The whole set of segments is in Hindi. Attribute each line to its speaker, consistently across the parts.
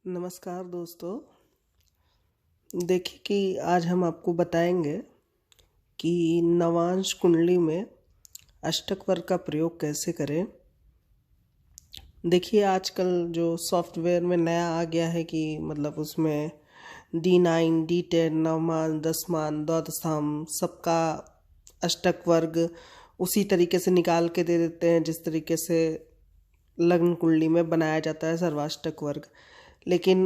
Speaker 1: नमस्कार दोस्तों। देखिए कि आज हम आपको बताएंगे कि नवांश कुंडली में अष्टक वर्ग का प्रयोग कैसे करें। देखिए आजकल जो सॉफ्टवेयर में नया आ गया है कि मतलब उसमें D9, D10, नवमान, दसमान, द्वादशाम सबका अष्टक वर्ग उसी तरीके से निकाल के दे देते हैं जिस तरीके से लग्न कुंडली में बनाया जाता है सर्वाष्टक वर्ग। लेकिन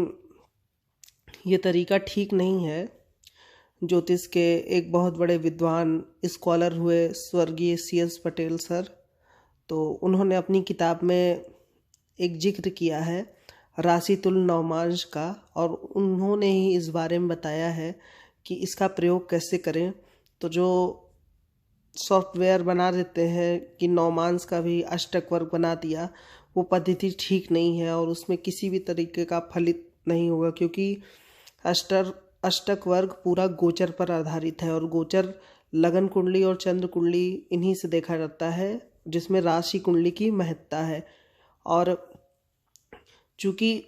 Speaker 1: ये तरीका ठीक नहीं है। ज्योतिष के एक बहुत बड़े विद्वान स्कॉलर हुए स्वर्गीय C.S. पटेल सर, तो उन्होंने अपनी किताब में एक जिक्र किया है राशि तुल नवमांश का, और उन्होंने ही इस बारे में बताया है कि इसका प्रयोग कैसे करें। तो जो सॉफ्टवेयर बना देते हैं कि नवमांश का भी अष्टक वर्ग बना दिया, वो पद्धति ठीक नहीं है और उसमें किसी भी तरीके का फलित नहीं होगा, क्योंकि अष्टक वर्ग पूरा गोचर पर आधारित है और गोचर लगन कुंडली और चंद्र कुंडली इन्हीं से देखा जाता है, जिसमें राशि कुंडली की महत्ता है। और चूँकि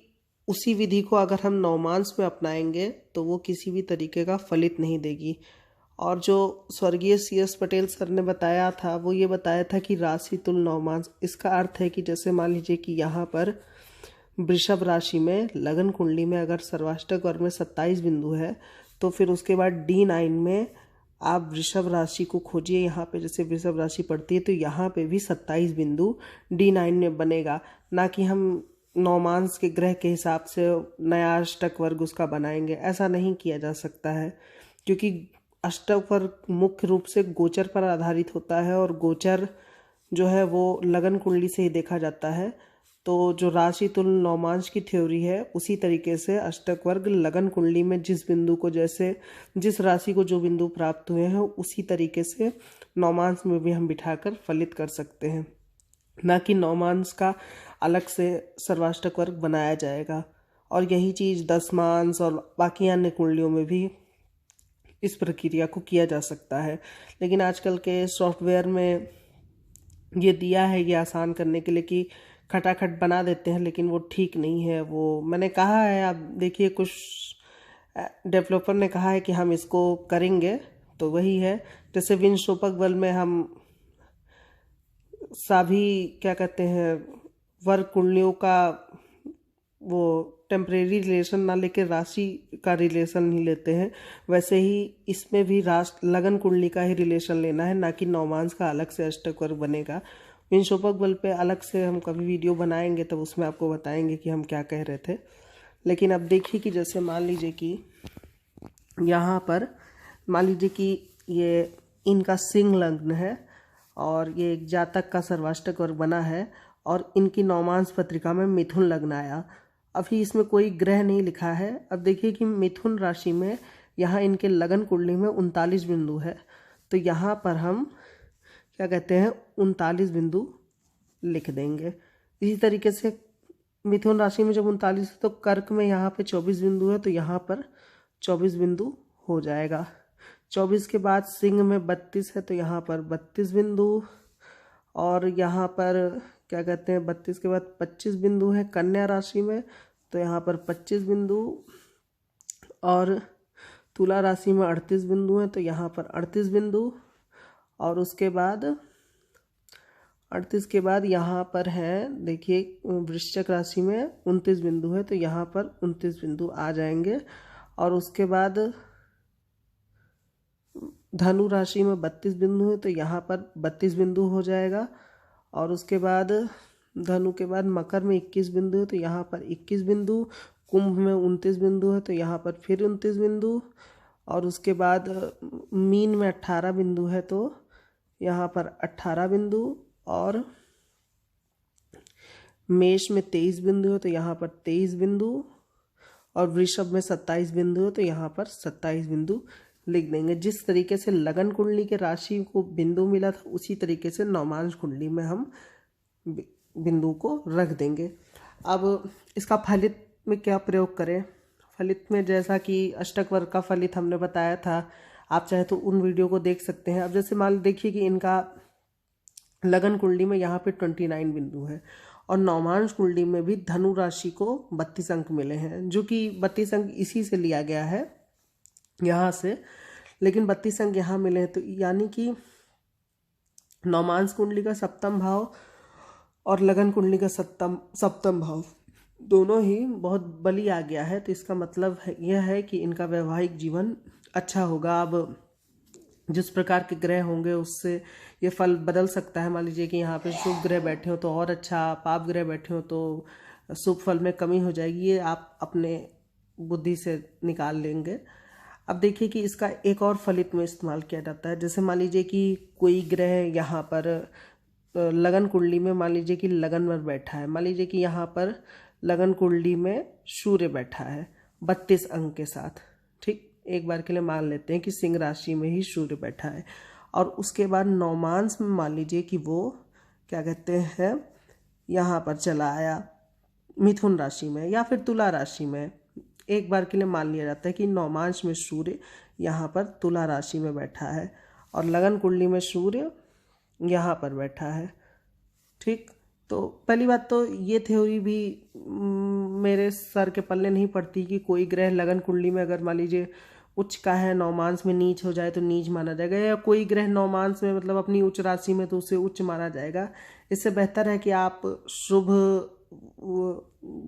Speaker 1: उसी विधि को अगर हम नवमांश में अपनाएंगे तो वो किसी भी तरीके का फलित नहीं देगी। और जो स्वर्गीय C.S. पटेल सर ने बताया था वो ये बताया था कि राशि तुल नवमांश, इसका अर्थ है कि जैसे मान लीजिए कि यहाँ पर वृषभ राशि में लगन कुंडली में अगर सर्वाष्टक वर्ग में 27 बिंदु है, तो फिर उसके बाद D9 में आप वृषभ राशि को खोजिए। यहाँ पे जैसे वृषभ राशि पड़ती है तो यहाँ पे भी 27 बिंदु D9 में बनेगा, ना कि हम नवमांश के ग्रह के हिसाब से नया अष्टक वर्ग उसका बनाएंगे। ऐसा नहीं किया जा सकता है, क्योंकि अष्टक वर्ग मुख्य रूप से गोचर पर आधारित होता है और गोचर जो है वो लगन कुंडली से ही देखा जाता है। तो जो राशि तुल नवमांश की थ्योरी है उसी तरीके से अष्टक वर्ग लगन कुंडली में जिस बिंदु को जैसे जिस राशि को जो बिंदु प्राप्त हुए हैं उसी तरीके से नवमांश में भी हम बिठाकर फलित कर सकते हैं, ना कि नवमांश का अलग से सर्वाष्टक वर्ग बनाया जाएगा। और यही चीज़ दशमांश और बाकी अन्य कुंडलियों में भी इस प्रक्रिया को किया जा सकता है। लेकिन आजकल के सॉफ्टवेयर में ये दिया है ये आसान करने के लिए कि खटाखट बना देते हैं, लेकिन वो ठीक नहीं है। वो मैंने कहा है, आप देखिए कुछ डेवलपर ने कहा है कि हम इसको करेंगे, तो वही है जैसे विंशोपक बल में हम सभी क्या कहते हैं वर्ग कुंडलियों का वो टेम्परेरी रिलेशन ना लेके राशि का रिलेशन ही लेते हैं, वैसे ही इसमें भी लगन कुंडली का ही रिलेशन लेना है, ना कि नवमांश का अलग से अष्टक वर्ग बनेगा। विंशोपक बल पे अलग से हम कभी वीडियो बनाएंगे तब उसमें आपको बताएंगे कि हम क्या कह रहे थे। लेकिन अब देखिए कि जैसे मान लीजिए कि यहाँ पर मान लीजिए कि ये इनका सिंह लग्न है और ये एक जातक का सर्वाष्टक वर्ग बना है और इनकी नवमांश पत्रिका में मिथुन लग्न आया। अभी इसमें कोई ग्रह नहीं लिखा है। अब देखिए कि मिथुन राशि में यहाँ इनके लगन कुंडली में 39 बिंदु है, तो यहाँ पर हम क्या कहते हैं 39 बिंदु लिख देंगे। इसी तरीके से मिथुन राशि में जब 39 है तो कर्क में यहाँ पे 24 बिंदु है, तो यहाँ पर 24 बिंदु हो जाएगा। 24 के बाद सिंह में 32 है तो यहाँ पर 32 बिंदु, और यहाँ पर क्या कहते हैं 32 के बाद 25 बिंदु है कन्या राशि में, तो यहाँ पर 25 बिंदु, और तुला राशि में 38 बिंदु हैं तो यहाँ पर 38 बिंदु, और उसके बाद 38 के बाद यहाँ पर है देखिए वृश्चिक राशि में 29 बिंदु है तो यहाँ पर 29 बिंदु आ जाएंगे। और उसके बाद धनु राशि में 32 बिंदु है तो यहाँ पर 32 बिंदु हो जाएगा। और उसके बाद धनु के बाद मकर में 21 बिंदु है तो यहाँ पर 21 बिंदु, कुंभ में 29 बिंदु है तो यहाँ पर फिर 29 बिंदु, और उसके बाद मीन में 18 बिंदु है तो यहाँ पर 18 बिंदु, और मेष में 23 बिंदु है तो यहाँ पर 23 बिंदु, और वृषभ में 27 बिंदु है तो यहाँ पर 27 बिंदु लिख देंगे। जिस तरीके से लगन कुंडली के राशि को बिंदु मिला था उसी तरीके से नवमांश कुंडली में हम बिंदु को रख देंगे। अब इसका फलित में क्या प्रयोग करें। फलित में जैसा कि अष्टक वर्ग का फलित हमने बताया था, आप चाहे तो उन वीडियो को देख सकते हैं। अब जैसे मान देखिए कि इनका लगन कुंडली में यहाँ पे 29 बिंदु है और नवमांश कुंडली में भी धनु राशि को 32 अंक मिले हैं, जो कि 32 अंक इसी से लिया गया है यहाँ से, लेकिन 32 अंक यहाँ मिले हैं। तो यानी कि नवमांश कुंडली का सप्तम भाव और लगन कुंडली का सप्तम भाव दोनों ही बहुत बली आ गया है। तो इसका मतलब यह है कि इनका वैवाहिक जीवन अच्छा होगा। अब जिस प्रकार के ग्रह होंगे उससे ये फल बदल सकता है। मान लीजिए कि यहाँ पे शुभ ग्रह बैठे हो तो और अच्छा, पाप ग्रह बैठे हो तो शुभ फल में कमी हो जाएगी। ये आप अपने बुद्धि से निकाल लेंगे। अब देखिए कि इसका एक और फलित में इस्तेमाल किया जाता है। जैसे मान लीजिए कि कोई ग्रह यहाँ पर लगन कुंडली में, मान लीजिए कि लगन में बैठा है। मान लीजिए कि यहाँ पर लगन कुंडली में सूर्य बैठा है 32 अंक के साथ। ठीक, एक बार के लिए मान लेते हैं कि सिंह राशि में ही सूर्य बैठा है, और उसके बाद नवमांश में मान लीजिए कि वो क्या कहते हैं यहाँ पर चला आया मिथुन राशि में या फिर तुला राशि में। एक बार के लिए मान लिया जाता है कि नवमांश में सूर्य यहाँ पर तुला राशि में बैठा है और लगन कुंडली में सूर्य यहाँ पर बैठा है। ठीक, तो पहली बात तो ये थ्योरी भी मेरे सर के पल्ले नहीं पड़ती कि कोई ग्रह लगन कुंडली में अगर मान लीजिए उच्च का है, नवमांश में नीच हो जाए तो नीच माना जाएगा, या कोई ग्रह नवमांश में मतलब अपनी उच्च राशि में तो उसे उच्च माना जाएगा। इससे बेहतर है कि आप शुभ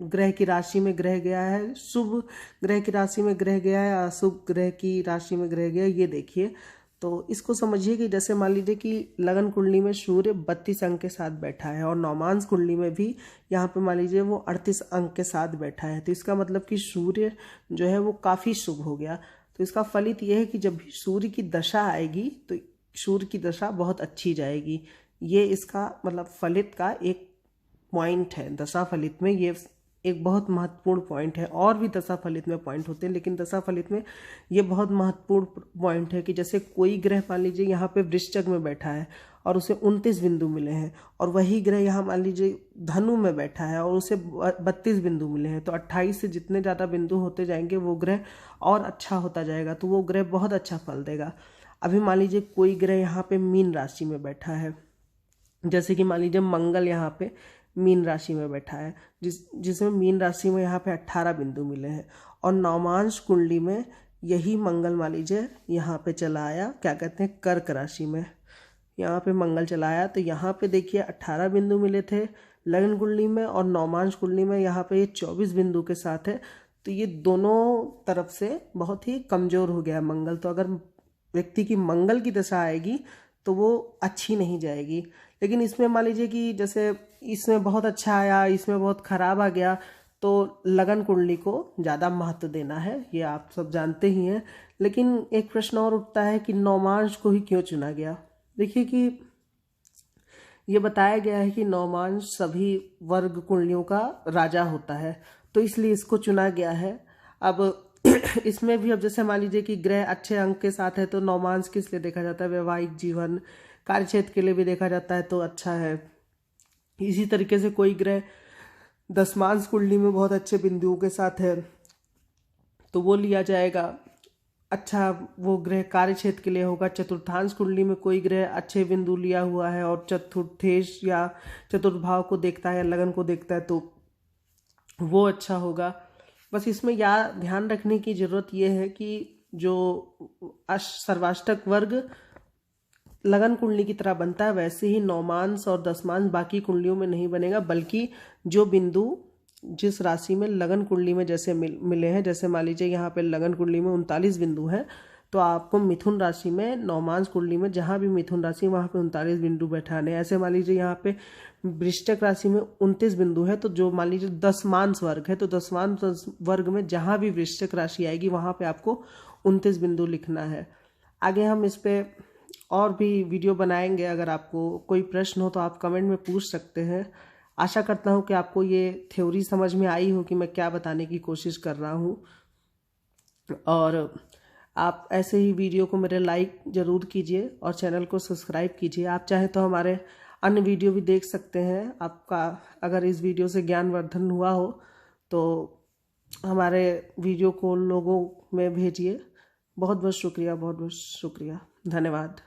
Speaker 1: ग्रह की राशि में ग्रह गया है, शुभ ग्रह की राशि में ग्रह गया है, अशुभ ग्रह की राशि में ग्रह गया, ये देखिए। तो इसको समझिए कि जैसे मान लीजिए कि लगन कुंडली में सूर्य 32 अंक के साथ बैठा है और नवमांश कुंडली में भी यहाँ पे मान लीजिए वो 38 अंक के साथ बैठा है। तो इसका मतलब कि सूर्य जो है वो काफ़ी शुभ हो गया। तो इसका फलित यह है कि जब भी सूर्य की दशा आएगी तो सूर्य की दशा बहुत अच्छी जाएगी। ये इसका मतलब फलित का एक पॉइंट है। दशा फलित में ये एक बहुत महत्वपूर्ण पॉइंट है। और भी दशा फलित में पॉइंट होते हैं, लेकिन दशा फलित में ये बहुत महत्वपूर्ण पॉइंट है कि जैसे कोई ग्रह मान लीजिए यहाँ पे वृश्चिक में बैठा है और उसे 29 बिंदु मिले हैं, और वही ग्रह यहाँ मान लीजिए धनु में बैठा है और उसे 32 बिंदु मिले हैं, तो 28 से जितने ज़्यादा बिंदु होते जाएंगे वो ग्रह और अच्छा होता जाएगा, तो वो ग्रह बहुत अच्छा फल देगा। अभी मान लीजिए कोई ग्रह यहाँ पे मीन राशि में बैठा है, जैसे कि मान लीजिए मंगल यहाँ पे मीन राशि में बैठा है, जिसमें मीन राशि में यहाँ पे 18 बिंदु मिले हैं, और नवमांश कुंडली में यही मंगल मान लीजिए यहाँ पे चला आया, क्या कहते हैं, कर्क राशि में यहाँ पे मंगल चला आया। तो यहाँ पे देखिए 18 बिंदु मिले थे लगन कुंडली में, और नवमांश कुंडली में यहाँ पे ये 24 बिंदु के साथ है। तो ये दोनों तरफ से बहुत ही कमज़ोर हो गया मंगल। तो अगर व्यक्ति की मंगल की दशा आएगी तो वो अच्छी नहीं जाएगी। लेकिन इसमें मान लीजिए कि जैसे इसमें बहुत अच्छा आया, इसमें बहुत खराब आ गया, तो लगन कुंडली को ज़्यादा महत्व देना है, ये आप सब जानते ही हैं। लेकिन एक प्रश्न और उठता है कि नवमांश को ही क्यों चुना गया। देखिए कि ये बताया गया है कि नवमांश सभी वर्ग कुंडलियों का राजा होता है, तो इसलिए इसको चुना गया है। अब इसमें भी अब जैसे मान लीजिए कि ग्रह अच्छे अंक के साथ है तो नवमांश किस लिए देखा जाता है, वैवाहिक जीवन, कार्यक्षेत्र के लिए भी देखा जाता है तो अच्छा है। इसी तरीके से कोई ग्रह दशमांश कुंडली में बहुत अच्छे बिंदुओं के साथ है तो वो लिया जाएगा, अच्छा वो ग्रह कार्यक्षेत्र के लिए होगा। चतुर्थांश कुंडली में कोई ग्रह अच्छे बिंदु लिया हुआ है और चतुर्थेश या चतुर्थ भाव को देखता है या लगन को देखता है तो वो अच्छा होगा। बस इसमें ध्यान रखने की ज़रूरत ये है कि जो सर्वाष्टक वर्ग लगन कुंडली की तरह बनता है वैसे ही नवमांश और दशमांश बाकी कुंडलियों में नहीं बनेगा, बल्कि जो बिंदु जिस राशि में लगन कुंडली में जैसे मिले हैं, जैसे मान लीजिए यहाँ पे लगन कुंडली में 39 बिंदु हैं, तो आपको मिथुन राशि में नवमांश कुंडली में जहाँ भी मिथुन राशि वहाँ पे 39 बिंदु बैठाने। ऐसे मान लीजिए यहाँ पे वृश्चिक राशि में 29 बिंदु है, तो जो मान लीजिए दशमांश वर्ग है तो दशमांश वर्ग में जहाँ भी वृश्चिक राशि आएगी वहाँ पे आपको 29 बिंदु लिखना है। आगे हम इस पे और भी वीडियो बनाएंगे। अगर आपको कोई प्रश्न हो तो आप कमेंट में पूछ सकते हैं। आशा करता हूँ कि आपको ये थ्योरी समझ में आई हो कि मैं क्या बताने की कोशिश कर रहा हूँ, और आप ऐसे ही वीडियो को मेरे लाइक ज़रूर कीजिए और चैनल को सब्सक्राइब कीजिए। आप चाहें तो हमारे अन्य वीडियो भी देख सकते हैं। आपका अगर इस वीडियो से ज्ञानवर्धन हुआ हो तो हमारे वीडियो को लोगों में भेजिए। बहुत बहुत शुक्रिया, बहुत बहुत शुक्रिया, धन्यवाद।